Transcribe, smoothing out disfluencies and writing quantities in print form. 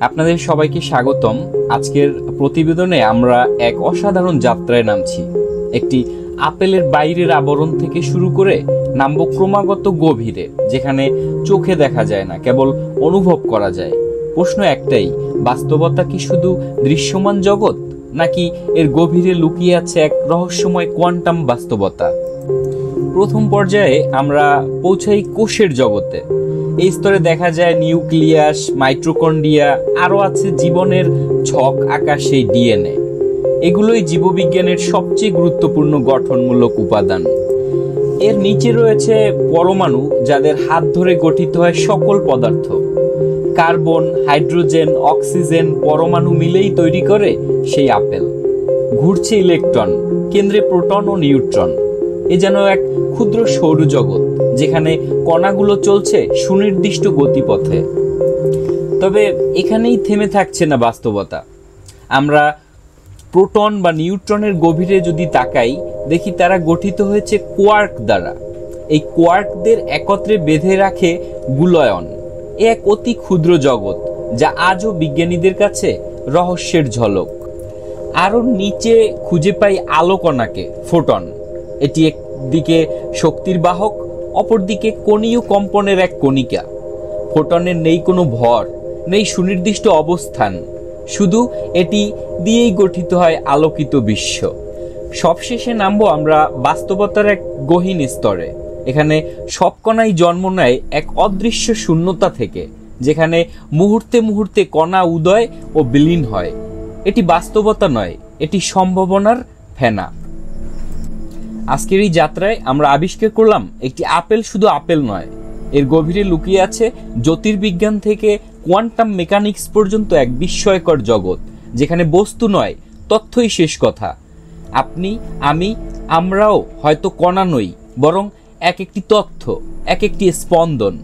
আপনাদের সবাইকে স্বাগতম। আজকের প্রতিবেদনে আমরা এক অসাধারণ যাত্রায় নামছি। একটি আপেলের বাইরের আবরণ থেকে শুরু করে নামব ক্রমাগত গভীরে, যেখানে চোখে দেখা যায় না, কেবল অনুভব করা যায়। প্রশ্ন একটাই, বাস্তবতা কি শুধু দৃশ্যমান জগৎ, নাকি এর গভীরে লুকিয়ে আছে এক রহস্যময় কোয়ান্টাম বাস্তবতা? প্রথম পর্যায়ে আমরা পৌঁছাই কোষের জগতে। এই স্তরে দেখা যায় নিউক্লিয়াস, মাইটোকন্ড্রিয়া, আরও আছে জীবনের ছক আঁকা সেই ডিএনএ। এগুলোই জীববিজ্ঞানের সবচেয়ে গুরুত্বপূর্ণ গঠনমূলক উপাদান। এর নিচে রয়েছে পরমাণু, যাদের হাত ধরে গঠিত হয় সকল পদার্থ। কার্বন, হাইড্রোজেন, অক্সিজেন পরমাণু মিলেই তৈরি করে সেই আপেল। ঘুরছে ইলেকট্রন, কেন্দ্রে প্রোটন ও নিউট্রন। এ যেন এক ক্ষুদ্র সৌরজগৎ, যেখানে কণাগুলো চলছে সুনির্দিষ্ট গতিপথে। তবে এখানেই থেমে থাকছে না বাস্তবতা। আমরা প্রোটন বা নিউট্রনের গভীরে যদি তাকাই, দেখি তারা গঠিত হয়েছে কোয়ার্ক দ্বারা। এই কোয়ার্কদের একত্রে বেঁধে রাখে গুলয়ন। এ এক অতি ক্ষুদ্র জগৎ, যা আজও বিজ্ঞানীদের কাছে রহস্যের ঝলক। আরও নিচে খুঁজে পাই আলোকণাকে, ফোটন। এটি একদিকে শক্তির বাহক, অপরদিকে কোণীয় কম্পনের এক কণিকা। ফোটনের নেই কোনো ভর, নেই সুনির্দিষ্ট অবস্থান, শুধু এটি দিয়েই গঠিত হয় আলোকিত বিশ্ব। সবশেষে নামবো আমরা বাস্তবতার এক গহীন স্তরে। এখানে সব কণাই জন্ম নেয় এক অদৃশ্য শূন্যতা থেকে, যেখানে মুহূর্তে মুহূর্তে কণা উদয় ও বিলীন হয়। এটি বাস্তবতা নয়, এটি সম্ভাবনার ফেনা। আজকের এই যাত্রায় আমরা আবিষ্কার করলাম একটি আপেল শুধু আপেল নয়, এর গভীরে লুকিয়ে আছে জ্যোতির্বিজ্ঞান থেকে কোয়ান্টাম মেকানিক্স পর্যন্ত এক বিস্ময়কর জগৎ, যেখানে বস্তু নয়, তথ্যই শেষ কথা। আপনি, আমি, আমরাও হয়তো কণা নই, বরং এক একটি তথ্য, এক একটি স্পন্দন।